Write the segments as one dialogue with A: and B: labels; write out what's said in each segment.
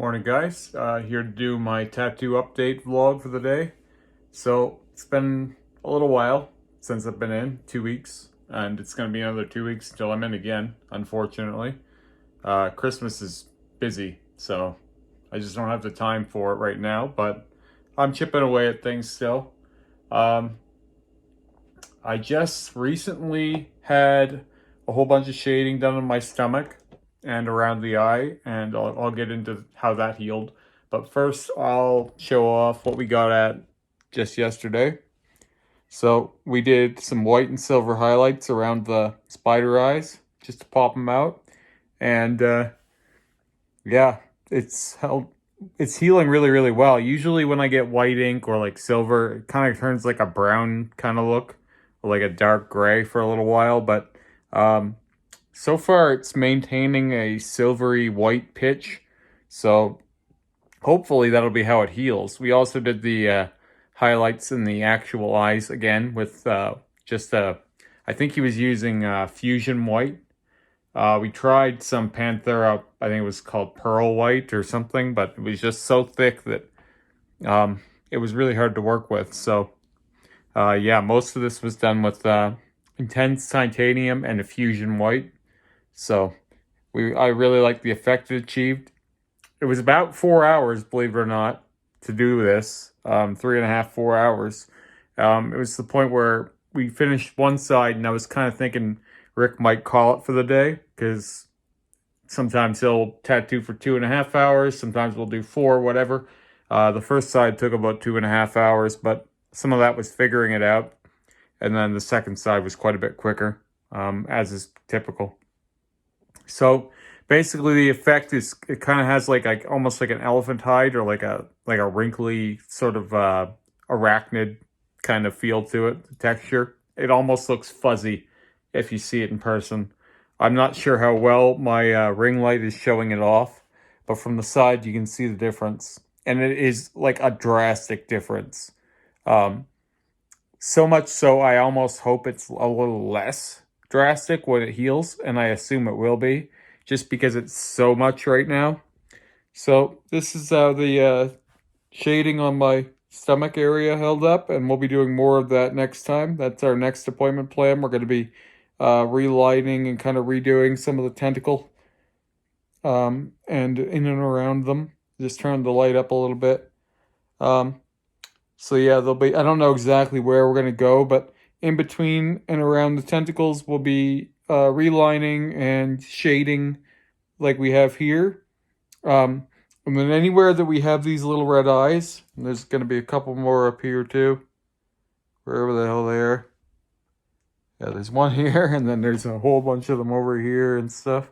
A: Morning guys, here to do my tattoo update vlog for the day. So it's been a little while since I've been in, 2 weeks, and it's going to be another 2 weeks until I'm in again, unfortunately. Christmas is busy, so I just don't have the time for it right now, but I'm chipping away at things still. I just recently had a whole bunch of shading done on my stomach and around the eye, and I'll get into how that healed. But first, I'll show off what we got at just yesterday. So we did some white and silver highlights around the spider eyes, just to pop them out. And yeah, it's healing really, really well. Usually when I get white ink or like silver, it kind of turns like a brown kind of look, or like a dark gray for a little while. But so far, it's maintaining a silvery white pitch, so hopefully that'll be how it heals. We also did the highlights in the actual eyes again with I think he was using Fusion White. We tried some Panthera, I think it was called Pearl White or something, but it was just so thick that it was really hard to work with. So yeah, most of this was done with Intense Titanium and a Fusion White. So I really like the effect it achieved. It was about 4 hours, believe it or not, to do this. 3.5, 4 hours. It was the point where we finished one side, and I was kind of thinking Rick might call it for the day, because sometimes he'll tattoo for 2.5 hours. Sometimes we'll do 4, whatever. The first side took about 2.5 hours, but some of that was figuring it out. And then the second side was quite a bit quicker, as is typical. So basically the effect is, it kind of has like almost like an elephant hide, or like a wrinkly sort of arachnid kind of feel to it, the texture. It almost looks fuzzy if you see it in person. I'm not sure how well my ring light is showing it off, but from the side you can see the difference. And it is like a drastic difference. So much so I almost hope it's a little less drastic when it heals, and I assume it will be, just because it's so much right now. So this is how the shading on my stomach area held up, and we'll be doing more of that next time. That's our next appointment plan. We're going to be relighting and kind of redoing some of the tentacle and in and around them. Just turn the light up a little bit. So yeah, there'll be, I don't know exactly where we're going to go, but in between and around the tentacles, we'll be relining and shading like we have here. And then anywhere that we have these little red eyes, and there's going to be a couple more up here too, wherever the hell they are. Yeah, there's one here, and then there's a whole bunch of them over here and stuff.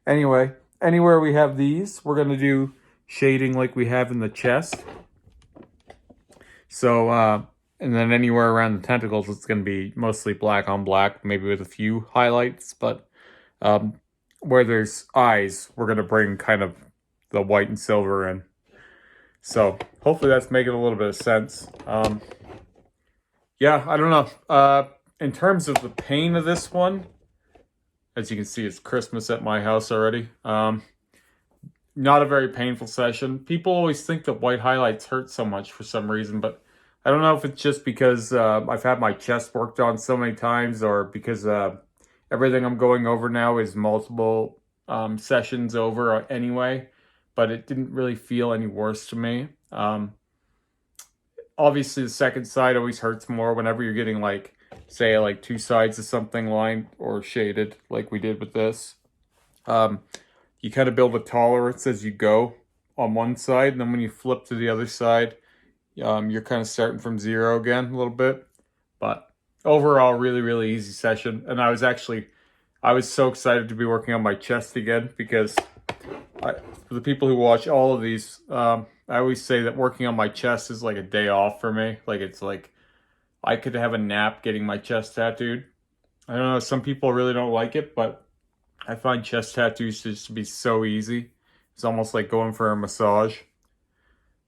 A: Anyway, anywhere we have these, we're going to do shading like we have in the chest. So, and then anywhere around the tentacles, it's going to be mostly black on black, maybe with a few highlights. But where there's eyes, we're going to bring kind of the white and silver in. So hopefully that's making a little bit of sense. Yeah, I don't know. In terms of the pain of this one, as you can see, it's Christmas at my house already. Not a very painful session. People always think that white highlights hurt so much for some reason, but I don't know if it's just because I've had my chest worked on so many times, or because everything I'm going over now is multiple sessions over anyway, but it didn't really feel any worse to me. Obviously, the second side always hurts more whenever you're getting, like, say, like 2 sides of something lined or shaded, like we did with this. You kind of build a tolerance as you go on one side, and then when you flip to the other side, you're kind of starting from 0 again a little bit. But overall, really, really easy session. And I was so excited to be working on my chest again, because for the people who watch all of these, I always say that working on my chest is like a day off for me. Like, it's like I could have a nap getting my chest tattooed. I don't know, some people really don't like it, but I find chest tattoos just to be so easy. It's almost like going for a massage.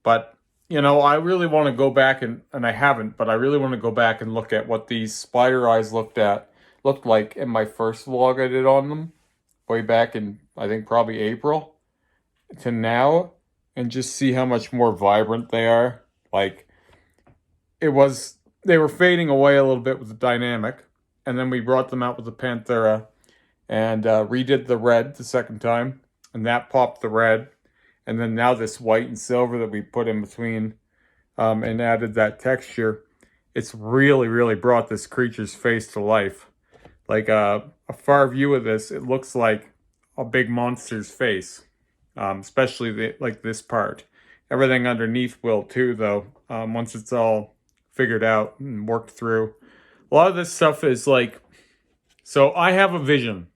A: But, you know, I really want to go back, and I haven't, but I really want to go back and look at what these spider eyes looked like in my first vlog I did on them, way back in, I think, probably April, to now. and just see how much more vibrant they are. Like, they were fading away a little bit with the dynamic, and then we brought them out with the Panthera and redid the red the second time, and that popped the red. And then now this white and silver that we put in between and added that texture, it's really, really brought this creature's face to life. Like a far view of this, it looks like a big monster's face, especially like this part. Everything underneath will too, though, once it's all figured out and worked through. A lot of this stuff is like, so I have a vision.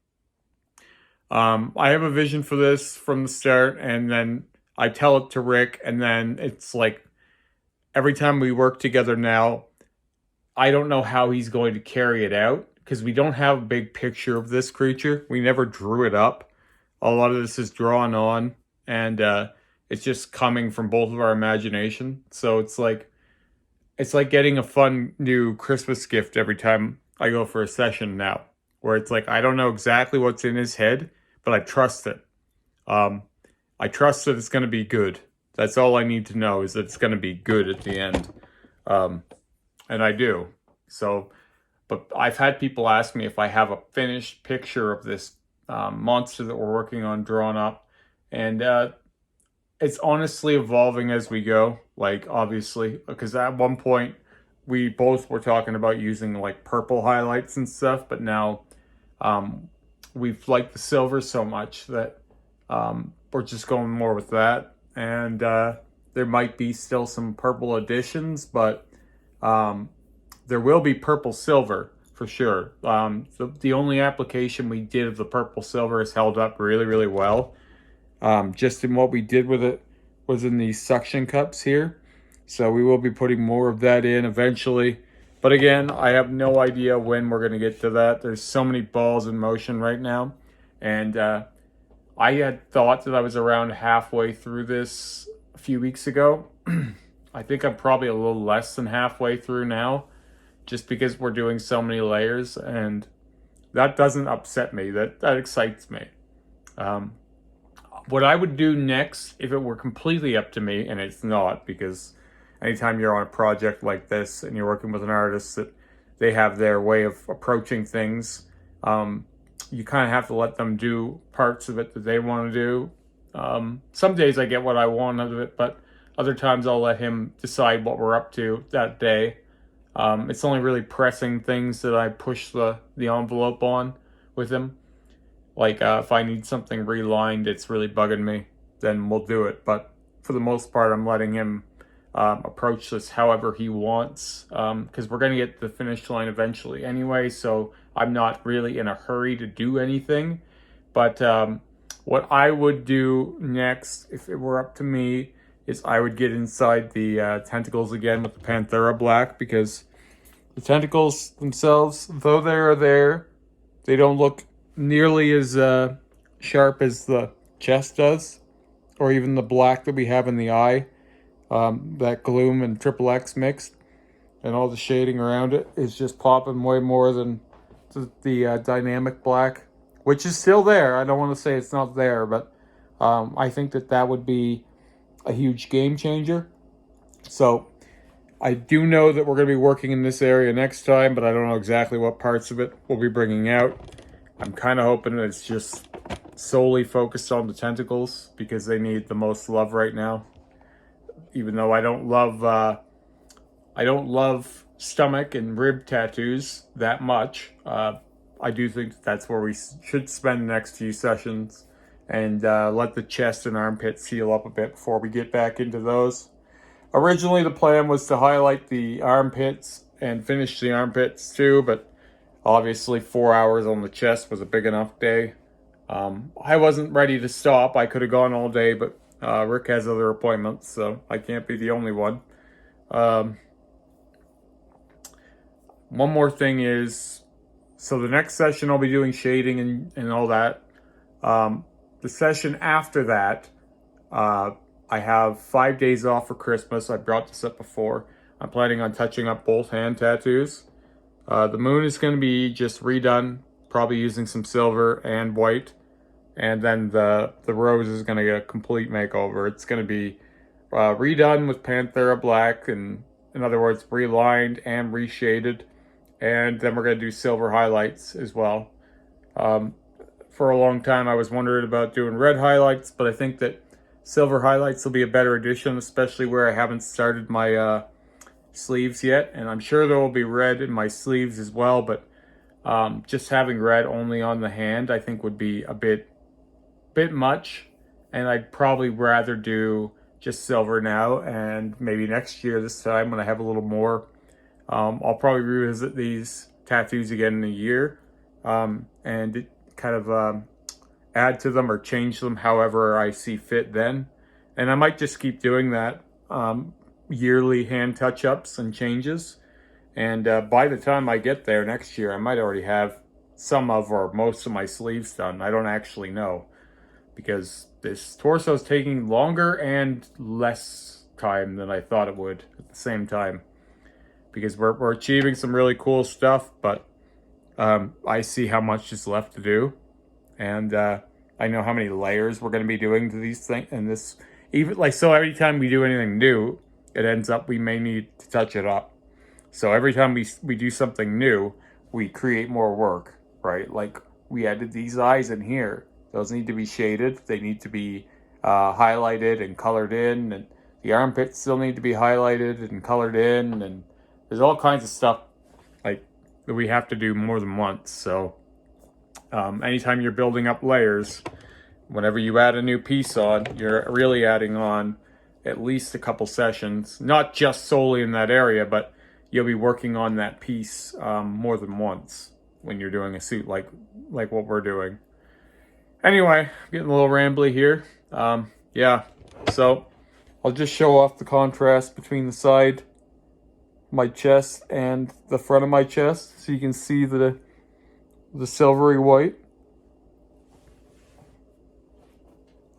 A: I have a vision for this from the start, and then I tell it to Rick, and then it's like every time we work together now, I don't know how he's going to carry it out because we don't have a big picture of this creature. We never drew it up. A lot of this is drawn on, and it's just coming from both of our imagination. So it's like getting a fun new Christmas gift every time I go for a session now, where it's like I don't know exactly what's in his head, but I trust it. I trust that it's going to be good. That's all I need to know, is that it's going to be good at the end. And I do. So, but I've had people ask me if I have a finished picture of this monster that we're working on drawn up. And it's honestly evolving as we go. Like, obviously, because at one point we both were talking about using like purple highlights and stuff, but now we've liked the silver so much that we're just going more with that. And there might be still some purple additions, but there will be purple silver for sure. The only application we did of the purple silver has held up really, really well. Just in what we did with it was in these suction cups here. So we will be putting more of that in eventually. But again, I have no idea when we're going to get to that. There's so many balls in motion right now. And I had thought that I was around halfway through this a few weeks ago. I think I'm probably a little less than halfway through now, just because we're doing so many layers, and that doesn't upset me. That excites me. What I would do next, if it were completely up to me, and it's not, because anytime you're on a project like this and you're working with an artist that they have their way of approaching things, you kind of have to let them do parts of it that they want to do. Some days I get what I want out of it, but other times I'll let him decide what we're up to that day. It's only really pressing things that I push the envelope on with him. Like if I need something relined, it's really bugging me, then we'll do it. But for the most part, I'm letting him approach this however he wants, because we're going to get to the finish line eventually anyway, so I'm not really in a hurry to do anything. But what I would do next, if it were up to me, is I would get inside the tentacles again with the Panthera Black, because the tentacles themselves, though they are there, they don't look nearly as sharp as the chest does, or even the black that we have in the eye. That gloom and triple X mixed, and all the shading around it is just popping way more than the dynamic black, which is still there. I don't want to say it's not there, but I think that would be a huge game changer. So I do know that we're going to be working in this area next time, but I don't know exactly what parts of it we'll be bringing out. I'm kind of hoping that it's just solely focused on the tentacles, because they need the most love right now. Even though I don't love stomach and rib tattoos that much, I do think that's where we should spend the next few sessions, and let the chest and armpits heal up a bit before we get back into those. Originally, the plan was to highlight the armpits and finish the armpits too, but obviously 4 hours on the chest was a big enough day. I wasn't ready to stop. I could have gone all day, but Rick has other appointments, so I can't be the only one. One more thing is, so the next session I'll be doing shading and all that. The session after that, I have 5 days off for Christmas. I brought this up before. I'm planning on touching up both hand tattoos. The moon is going to be just redone, probably using some silver and white. and then the rose is going to get a complete makeover. It's going to be redone with Panthera Black, and in other words, relined and reshaded. And then we're going to do silver highlights as well. For a long time, I was wondering about doing red highlights, but I think that silver highlights will be a better addition, especially where I haven't started my sleeves yet. And I'm sure there will be red in my sleeves as well, but just having red only on the hand, I think would be a bit much. And I'd probably rather do just silver now, and maybe next year this time when I have a little more, I'll probably revisit these tattoos again in a year, and kind of add to them or change them however I see fit then. And I might just keep doing that, yearly hand touch-ups and changes. And by the time I get there next year, I might already have some of or most of my sleeves done. I don't actually know, because this torso is taking longer and less time than I thought it would at the same time. Because we're achieving some really cool stuff, but I see how much is left to do. And I know how many layers we're going to be doing to these things. And this, even like, so every time we do anything new, it ends up we may need to touch it up. So every time we do something new, we create more work, right? Like, we added these eyes in here. Those need to be shaded. They need to be highlighted and colored in. And the armpits still need to be highlighted and colored in. And there's all kinds of stuff like that we have to do more than once. So anytime you're building up layers, whenever you add a new piece on, you're really adding on at least a couple sessions, not just solely in that area, but you'll be working on that piece more than once when you're doing a suit like what we're doing. Anyway, getting a little rambly here. Yeah, so I'll just show off the contrast between the side of my chest and the front of my chest, so you can see the silvery white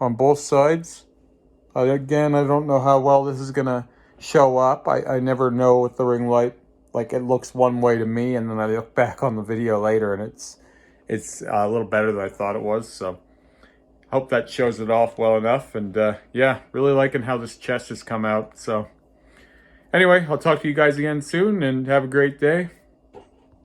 A: on both sides. Again, I don't know how well this is gonna show up. I never know with the ring light. Like, it looks one way to me, and then I look back on the video later and it's a little better than I thought it was. So hope that shows it off well enough. And yeah, really liking how this chest has come out. So anyway, I'll talk to you guys again soon, and have a great day.